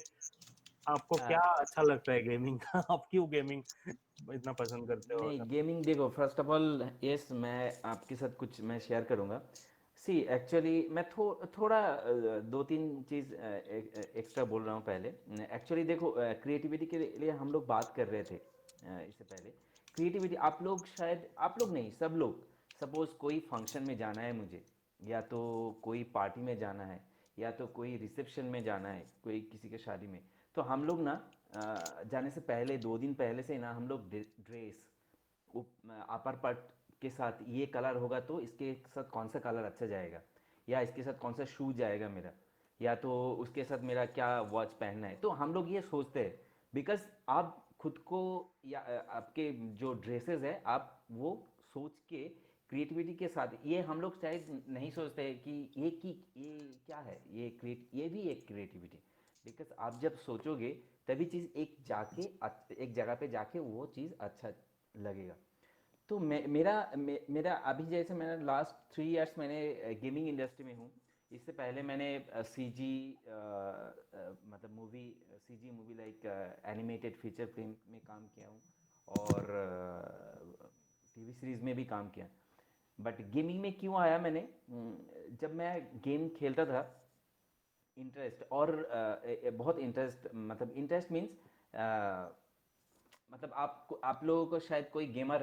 आपको क्या अच्छा लगता है गेमिंग का? आप क्यों गेमिंग इतना पसंद करते हो? नहीं, गेमिंग देखो, फर्स्ट ऑफ ऑल यस, मैं आपके साथ कुछ मैं शेयर करूंगा। सी एक्चुअली मैं थोड़ा दो तीन चीज़ एक्स्ट्रा बोल रहा हूँ पहले। एक्चुअली देखो, क्रिएटिविटी के लिए हम लोग बात कर रहे थे इससे पहले। क्रिएटिविटी आप लोग शायद, आप लोग नहीं, सब लोग, सपोज कोई फंक्शन में जाना है मुझे, या तो कोई पार्टी में जाना है, या तो कोई रिसेप्शन में जाना है, कोई किसी के शादी में, तो हम लोग ना जाने से पहले 2 दिन पहले से ना हम लोग ड्रेस अपर पार्ट के साथ ये कलर होगा तो इसके साथ कौन सा कलर अच्छा जाएगा, या इसके साथ कौन सा शू जाएगा मेरा, या तो उसके साथ मेरा क्या वॉच पहनना है, तो हम लोग ये सोचते हैं। बिकॉज आप खुद को या आपके जो ड्रेसेस है आप वो सोच के क्रिएटिविटी के साथ, ये हम लोग शायद नहीं सोचते हैं कि ये क्या है, ये भी एक क्रिएटिविटी। बिकॉज आप जब सोचोगे तभी चीज़ एक जगह पे जाके वो चीज़ अच्छा लगेगा। तो मेरा अभी जैसे मैंने लास्ट 3 इयर्स मैंने गेमिंग इंडस्ट्री में हूँ। इससे पहले मैंने सी जी मतलब movie like animated feature film में काम किया हूँ, और टीवी सीरीज़ में भी काम किया। बट गेमिंग में क्यों आया मैंने, जब मैं गेम खेलता था, इंटरेस्ट और बहुत इंटरेस्ट, मतलब इंटरेस्ट मीन्स मतलब आप लोगों को शायद कोई गेमर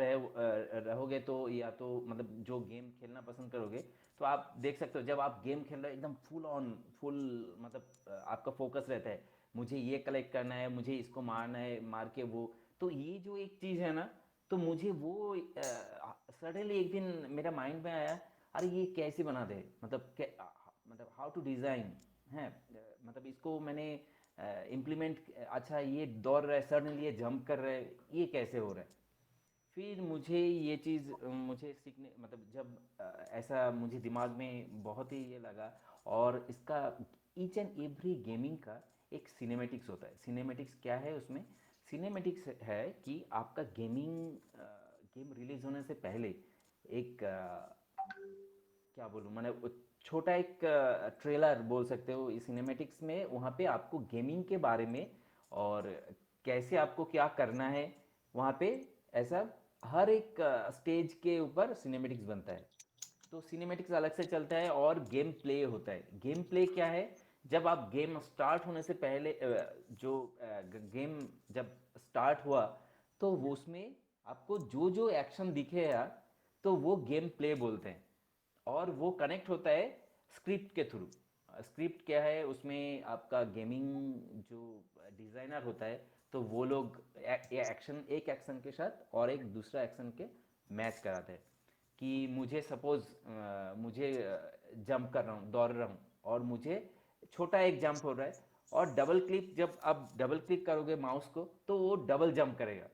रहोगे तो, या तो मतलब जो गेम खेलना पसंद करोगे, तो आप देख सकते हो जब आप गेम खेल रहे हो एकदम फुल मतलब आपका फोकस रहता है, मुझे ये कलेक्ट करना है, मुझे इसको मारना है, मार के वो, तो ये जो एक चीज़ है ना, तो मुझे वो सडनली एक दिन मेरा माइंड में आया, अरे ये कैसे बना दे, मतलब हाउ टू डिज़ाइन है, मतलब इसको मैंने इम्प्लीमेंट, अच्छा ये दौड़ रहा है, सडनली ये जंप कर रहा है, ये कैसे हो रहा है। फिर मुझे ये चीज़ मुझे सीखने, मतलब जब ऐसा मुझे दिमाग में बहुत ही ये लगा, और इसका ईच एंड एवरी गेमिंग का एक सिनेमेटिक्स होता है। सिनेमेटिक्स क्या है उसमें? सिनेमेटिक्स है कि आपका गेम रिलीज होने से पहले एक क्या बोलूँ, मैंने छोटा एक ट्रेलर बोल सकते हो इस सिनेमेटिक्स में, वहाँ पे आपको गेमिंग के बारे में और कैसे आपको क्या करना है वहाँ पे, ऐसा हर एक स्टेज के ऊपर सिनेमेटिक्स बनता है। तो सिनेमेटिक्स अलग से चलता है, और गेम प्ले होता है। गेम प्ले क्या है? जब आप गेम स्टार्ट होने से पहले जो गेम जब स्टार्ट हुआ, तो वो उसमें आपको जो जो एक्शन दिखे यार, तो वो गेम प्ले बोलते हैं, और वो कनेक्ट होता है स्क्रिप्ट के थ्रू। स्क्रिप्ट क्या है उसमें? आपका गेमिंग जो डिज़ाइनर होता है, तो वो लोग एक एक्शन के साथ और एक दूसरा एक्शन के मैच कराते हैं। कि मुझे सपोज मुझे जंप कर रहा हूँ, दौड़ रहा हूँ, और मुझे छोटा एक जंप हो रहा है, और डबल क्लिक, जब आप डबल क्लिक करोगे माउस को, तो वो डबल जंप करेगा।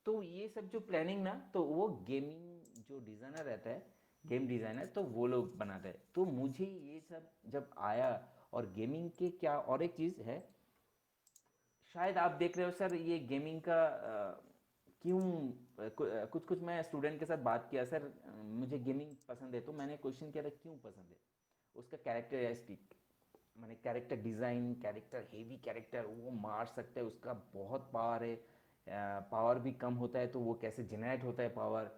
तो ये सब जो प्लानिंग ना, तो वो गेमिंग जो डिज़ाइनर रहता है, गेम डिज़ाइनर, तो वो लोग बनाते हैं। तो मुझे ये सब जब आया, और गेमिंग के क्या और एक चीज़ है, शायद आप देख रहे हो सर, ये गेमिंग का क्यों कुछ कुछ मैं स्टूडेंट के साथ बात किया, सर मुझे गेमिंग पसंद है, तो मैंने क्वेश्चन किया था क्यों पसंद है। उसका कैरेक्टरिस्टिक, मैंने character design, character heavy character, वो मार सकता है, उसका बहुत पावर है, पावर भी कम होता है, तो वो कैसे जनरेट होता है पावर।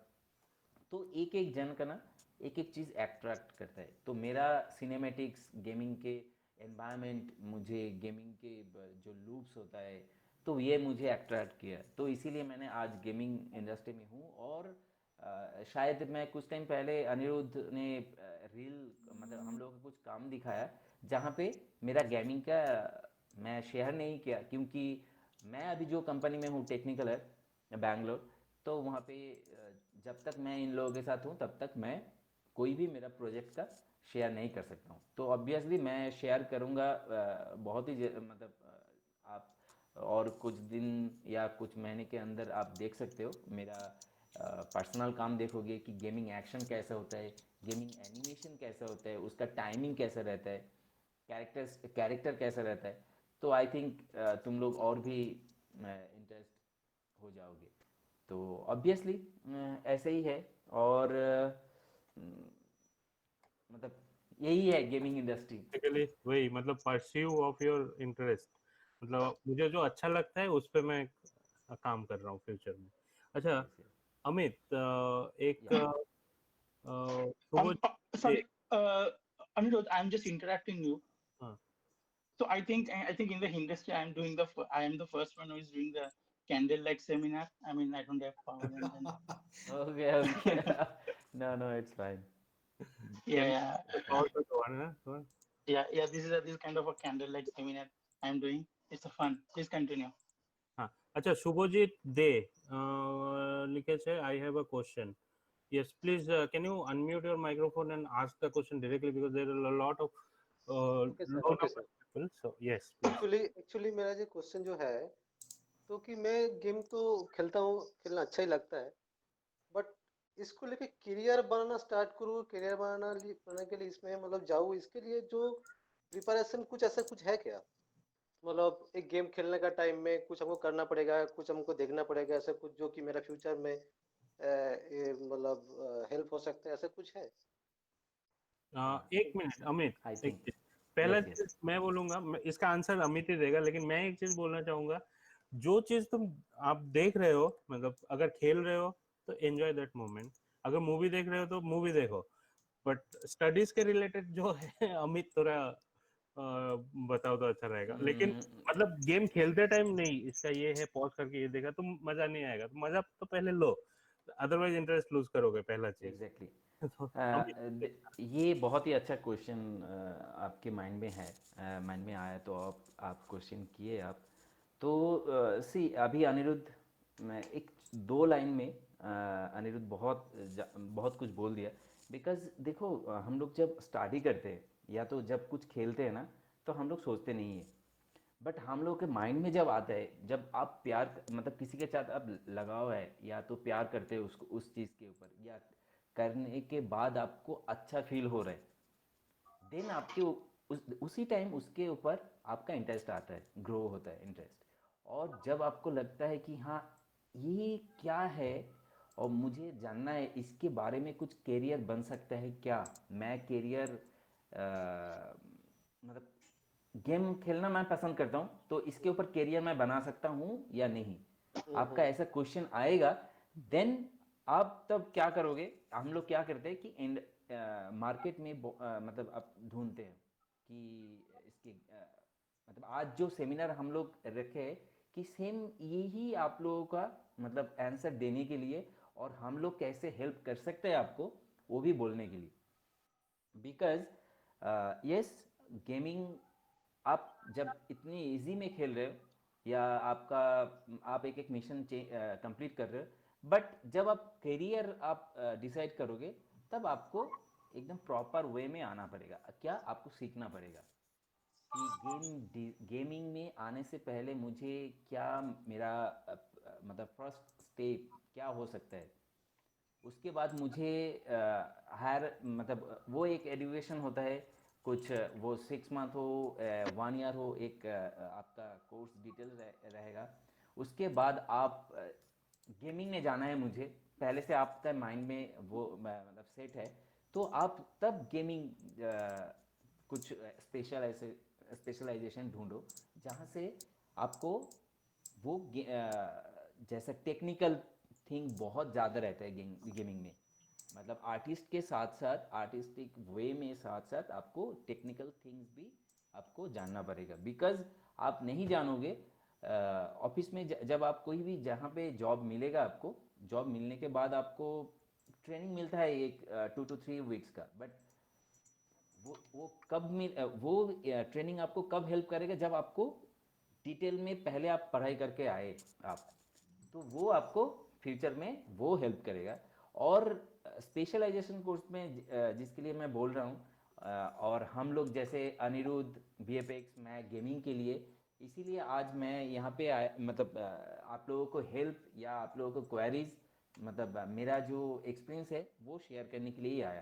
तो एक एक जन का ना एक एक चीज़ अट्रैक्ट करता है। तो मेरा सिनेमेटिक्स, गेमिंग के एनवायरनमेंट, मुझे गेमिंग के जो लूप्स होता है, तो ये मुझे अट्रैक्ट किया, तो इसीलिए मैंने आज गेमिंग इंडस्ट्री में हूँ। और शायद मैं कुछ टाइम पहले अनिरुद्ध ने रील, मतलब हम लोगों को कुछ काम दिखाया, जहाँ पे मेरा गेमिंग का मैं शेयर नहीं किया, क्योंकि मैं अभी जो कंपनी में हूँ, टेक्निकल है बैंगलोर, तो वहाँ पे जब तक मैं इन लोगों के साथ हूँ तब तक मैं कोई भी मेरा प्रोजेक्ट का शेयर नहीं कर सकता हूँ। तो ऑब्वियसली मैं शेयर करूँगा बहुत ही मतलब आप और कुछ दिन या कुछ महीने के अंदर आप देख सकते हो मेरा पर्सनल काम देखोगे कि गेमिंग एक्शन कैसा होता है, गेमिंग एनिमेशन कैसा होता है, उसका टाइमिंग कैसा रहता है, कैरेक्टर कैसा रहता है, तो आई थिंक तुम लोग और भी इंटरेस्ट हो जाओगे। तो ऑब्वियसली ऐसे ही है। और मतलब यही है गेमिंग इंडस्ट्री। बेसिकली वही, मतलब परस्यू ऑफ योर इंटरेस्ट, मतलब मुझे जो अच्छा लगता है उस पे मैं काम कर रहा हूँ फ्यूचर में। अच्छा यस यस अमित, एक या Subodh Sorry, Anirudh, I'm just interrupting you. हाँ, So I think in the industry, I am the first one who is doing the candlelight seminar. I mean, I don't have power and then okay okay no no it's fine. yeah, और तो है ना थोड़ा। yeah. This is kind of a candlelight seminar I'm doing. It's a fun. Please continue. हाँ अच्छा, शुभजीत दे लिखे छे, I have a question. Yes, please, can you unmute your microphone and ask the question directly, because there are a lot of okay sir, low okay number sir. of people. So yes, please. Actually मेरा जो question जो है, तो कि मैं game तो खेलता हूँ, खेलना अच्छा ही लगता है, बट इसको लेके करियर बनाना स्टार्ट करूँ, करियर बनाने के लिए इसमें मतलब जाऊँ, इसके लिए जो प्रिपरेशन कुछ ऐसा कुछ है क्या? मतलब एक गेम खेलने का टाइम में कुछ हमको करना पड़ेगा, कुछ हमको देखना पड़ेगा, ऐसा कुछ जो कि मेरा फ्यूचर में ये मतलब हेल्प हो सकता है, ऐसा कुछ है? एक मिनट अमित, आई एक थिंक चीज पहला यस यस चीज मैं बोलूंगा, इसका आंसर अमित ही देगा, लेकिन मैं एक चीज बोलना चाहूंगा। जो चीज आप देख रहे हो, मतलब अगर खेल रहे हो तो एंजॉय दैट मोमेंट, अगर मूवी देख रहे हो तो मूवी देखो, बट स्टडीज के रिलेटेड जो है अमित थोड़ा बताओ तो अच्छा रहेगा। लेकिन मतलब गेम खेलते टाइम नहीं, इसका ये है पॉज करके ये देखा तो मजा नहीं आएगा, तो मजा तो पहले लो, अदरवाइज इंटरेस्ट लूज करोगे, पहला चीज। एग्जैक्टली। तो अमित, ये बहुत ही अच्छा क्वेश्चन आपके माइंड में है, माइंड में आया तो आप क्वेश्चन किए आप। तो सी अभी अनिरुद्ध, मैं एक दो लाइन में अनिरुद्ध बहुत कुछ बोल दिया। बिकॉज देखो हम लोग जब स्टडी करते हैं या तो जब कुछ खेलते हैं ना, तो हम लोग सोचते नहीं है, बट हम लोग के माइंड में जब आता है, जब आप प्यार मतलब किसी के साथ आप लगाव है या तो प्यार करते हो उसको, उस चीज़ के ऊपर, या करने के बाद आपको अच्छा फील हो रहा है, देन आपके उसी टाइम उसके ऊपर आपका इंटरेस्ट आता है, ग्रो होता है इंटरेस्ट। और जब आपको लगता है कि हाँ ये क्या है और मुझे जानना है इसके बारे में, कुछ कैरियर बन सकता है क्या, मैं कैरियर मतलब गेम खेलना मैं पसंद करता हूँ, तो इसके ऊपर कैरियर मैं बना सकता हूँ या नहीं, आपका ऐसा क्वेश्चन आएगा। देन आप तब क्या करोगे, हम लोग क्या करते हैं कि मार्केट में मतलब आप ढूंढते हैं कि इसके मतलब आज जो सेमिनार हम लोग रखे हैं कि सेम यही आप लोगों का मतलब आंसर देने के लिए, और हम लोग कैसे हेल्प कर सकते हैं आपको वो भी बोलने के लिए। बिकॉज यस, गेमिंग आप जब इतनी इजी में खेल रहे हो, या आप एक एक मिशन कंप्लीट कर रहे हो, बट जब आप करियर आप डिसाइड करोगे, तब आपको एकदम प्रॉपर वे में आना पड़ेगा। क्या आपको सीखना पड़ेगा कि गेमिंग में आने से पहले मुझे क्या, मेरा मतलब फर्स्ट स्टेप क्या हो सकता है, उसके बाद मुझे हायर मतलब वो एक एडुकेशन होता है कुछ, वो 6 मंथ हो 1 ईयर हो, एक आपका कोर्स डिटेल रहेगा। उसके बाद आप गेमिंग में जाना है मुझे, पहले से आपका माइंड में वो मतलब सेट है, तो आप तब गेमिंग कुछ स्पेशलाइजेशन ढूंढो, जहाँ से आपको वो जैसा टेक्निकल थिंग बहुत ज़्यादा रहता है गेमिंग में, मतलब आर्टिस्ट के साथ साथ, आर्टिस्टिक वे में साथ साथ आपको टेक्निकल थिंग्स भी आपको जानना पड़ेगा। बिकॉज आप नहीं जानोगे ऑफिस में जब आप कोई भी जहाँ पे जॉब मिलेगा, आपको जॉब मिलने के बाद आपको ट्रेनिंग मिलता है एक 2 to 3 वीक्स का, बट वो कब मिल वो ट्रेनिंग आपको कब हेल्प करेगा, जब आपको डिटेल में पहले आप पढ़ाई करके आए आप, तो वो आपको फ्यूचर में वो हेल्प करेगा। और स्पेशलाइजेशन कोर्स में जिसके लिए मैं बोल रहा हूँ, और हम लोग जैसे अनिरुद्ध VFX, मैं गेमिंग के लिए, इसीलिए आज मैं यहाँ पे मतलब आप लोगों को हेल्प या आप लोगों को क्वेरीज मतलब मेरा जो एक्सपीरियंस है वो शेयर करने के लिए ही आया।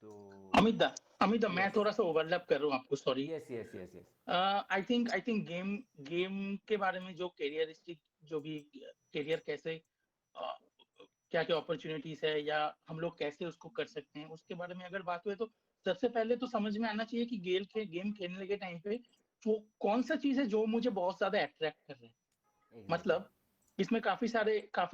तो अमित मैं यस थोड़ा सा ओवरलैप कर रहा हूँ आपको, sorry. Yes yes yes yes I think game के बारे में जो कैरियरिस्टिक, जो भी कैरियर कैसे क्या क्या अपॉर्चुनिटीज है या हम लोग कैसे उसको कर सकते हैं, उसके बारे में अगर बात हुए तो सबसे पहले तो समझ में आना चाहिए कि गेम खेलने के टाइम पे वो कौन सा चीज है जो मुझे बहुत ज्यादा अट्रैक्ट कर रहा है। एग्जैक्टली मतलब इसमें काफी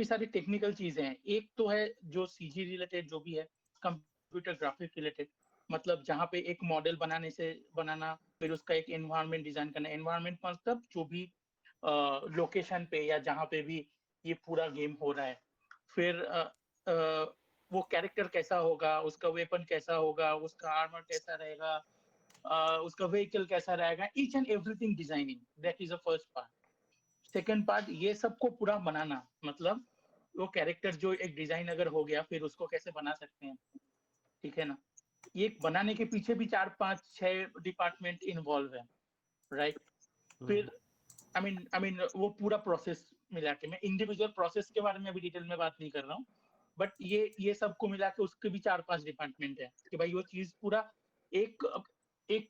सारे टेक्निकल चीजें हैं। एक तो है जो सीजी रिलेटेड जो भी है, कंप्यूटर ग्राफिक रिलेटेड, मतलब जहाँ पे एक मॉडल बनाना, फिर उसका एक एनवायरनमेंट डिजाइन करना। एनवायरनमेंट मतलब जो भी लोकेशन पे या जहाँ पे भी ये पूरा गेम हो रहा है, फिर वो कैरेक्टर कैसा होगा, उसका वेपन कैसा होगा, उसका आर्मर कैसा रहेगा, उसका व्हीकल कैसा रहेगा, each and everything designing, that is the first part. Second part ये सबको पूरा बनाना, मतलब वो कैरेक्टर जो एक डिजाइन अगर हो गया, फिर उसको कैसे बना सकते हैं, ठीक है ना। ये बनाने के पीछे भी 4 5 6 डिपार्टमेंट इन्वॉल्व है, राइट। फिर आई मीन वो पूरा प्रोसेस मिला के, मैं इंडिविजुअल प्रोसेस के बारे में अभी डिटेल में बात नहीं कर रहा हूँ, बट ये सबको मिला के उसके भी 4 5 डिपार्टमेंट है कि भाई वो चीज पूरा एक एक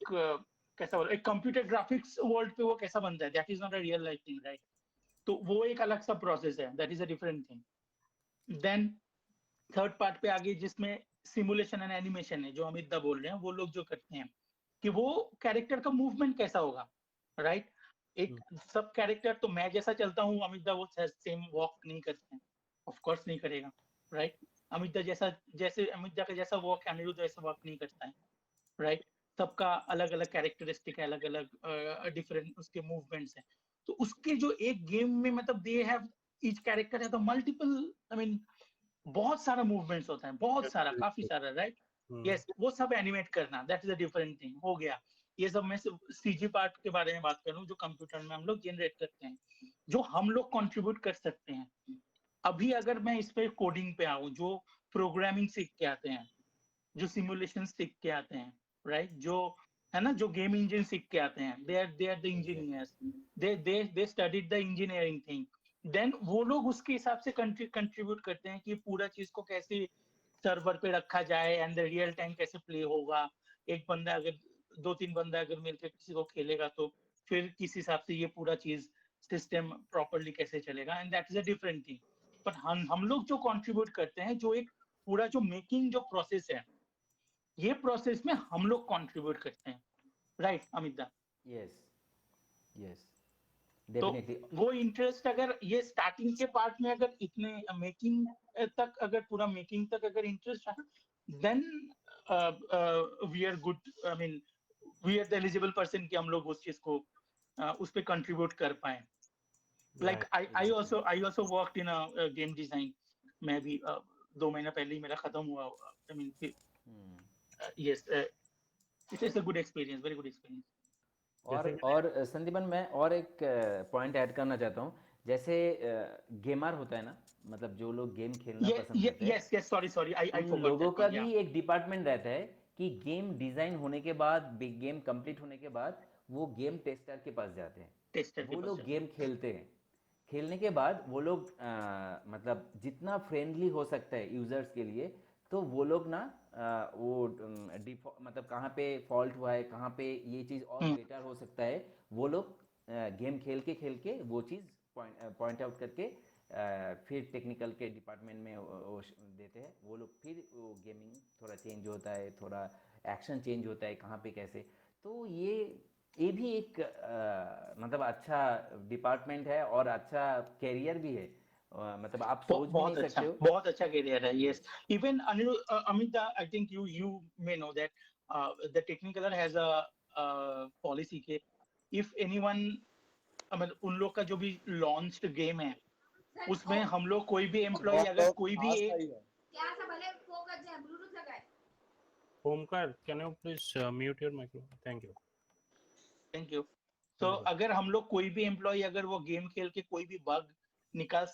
कैसा बोलो, एक कंप्यूटर ग्राफिक्स वर्ल्ड पे वो कैसा बनता है, that is not a real life thing, right. तो वो एक अलग सा प्रोसेस है, that is a different thing. Then third part पे आगे जिसमें सिमुलेशन एंड एनिमेशन है, जो अमित दा बोल रहे हैं, वो लोग जो करते हैं कि वो कैरेक्टर का मूवमेंट कैसा होगा, राइट। एक सब कैरेक्टर तो मैं जैसा चलता हूँ, अमित दा वो सेम वॉक नहीं करते हैं, ऑफ कोर्स नहीं करेगा, राइट। अमित दा का जैसा वॉक अनिरुद्ध ऐसा वॉक नहीं करता है, राइट। सबका अलग अलग कैरेक्टरिस्टिक है, अलग अलग डिफरेंट उसके मूवमेंट्स हैं। तो उसके जो एक गेम में मतलब दे हैव ईच कैरेक्टर है तो मल्टीपल, आई मीन बहुत सारा मूवमेंट्स होता है, बहुत सारा, काफी सारा, राइट। यस, वो सब एनिमेट करना, that is a different thing हो गया। ये सब मैं सीजी पार्ट के बारे में बात कर रहा हूँ, जो कंप्यूटर में हम लोग जनरेट करते हैं, जो हम लोग कंट्रीब्यूट कर सकते हैं। अभी अगर मैं इस पे कोडिंग पे आऊँ, जो प्रोग्रामिंग सीख के आते हैं, जो सिमुलेशन सीख के आते हैं, राइट, जो है ना, जो गेम इंजन सीख के आते हैं, they are the engineers, they studied the engineering thing. Then वो लोग उसके हिसाब से कंट्रीब्यूट करते हैं कि पूरा चीज को कैसे सर्वर पे रखा जाए एंड द रियल टाइम कैसे प्ले होगा। एक बंदा अगर 2 3 बंदा अगर मिलकर किसी को खेलेगा तो फिर किस हिसाब से ये पूरा चीज सिस्टम प्रॉपरली कैसे चलेगा, and that is a different thing. But हम लोग जो कंट्रीब्यूट करते हैं, जो एक पूरा जो मेकिंग जो प्रोसेस है, ये प्रोसेस में हम लोग कंट्रीब्यूट करते हैं, राइट अमित दा। यस यस तो डेफिनेटली वो इंटरेस्ट अगर ये स्टार्टिंग के पार्ट में अगर इतने मेकिंग तक, अगर पूरा मेकिंग तक अगर इंटरेस्ट है, then we are good, I mean we are the eligible person कि हम लोग उस चीज को उस पे कंट्रीब्यूट कर पाए। Like I also worked in a game design. मैं भी 2 महीना पहले ही मेरा खत्म हुआ, I mean yes, it is a good experience, very good experience. और संदीपन मैं और एक पॉइंट ऐड करना चाहता हूँ। जैसे गेमर होता है ना, मतलब जो लोग गेम खेलना पसंद करते हैं, यस यस, सॉरी आई उन फॉरगॉट लोगों दैट का वन, या भी एक डिपार्टमेंट रहता है कि गेम डिज़ाइन होने के बाद, गेम कंप्लीट होने के बाद वो गेम टेस्टर के पास जाते हैं। टेस्टर के वो पास लोग जाते गेम खेलते हैं, खेलने के बाद वो लोग मतलब जितना फ्रेंडली हो सकता है यूज़र्स के लिए, तो वो लोग ना वो मतलब कहाँ पे फॉल्ट हुआ है, कहाँ पे ये चीज़ और हैं। बेटर हो सकता है, वो लोग गेम खेल के वो चीज़ पॉइंट आउट करके फिर टेक्निकल के डिपार्टमेंट में वो देते हैं। वो लोग फिर वो गेमिंग थोड़ा चेंज होता है, थोड़ा एक्शन चेंज होता है, कहाँ पे कैसे। तो ये भी एक मतलब अच्छा डिपार्टमेंट है और अच्छा कैरियर भी है। मतलब आप सोच भी नहीं सकते हो। बहुत अच्छा करियर है, yes. Even Amit, I think you may know that the Technicolor has a policy के इफ एनीवन, मतलब उन लोग का जो भी लॉन्च्ड गेम है, उसमें हम लोग कोई भी एम्प्लॉय अगर कोई भी एक, Omkar, can you please mute your microphone? Thank you. Thank you. तो अगर हम लोग कोई भी एम्प्लॉय अगर वो गेम खेल के कोई भी बग निकाल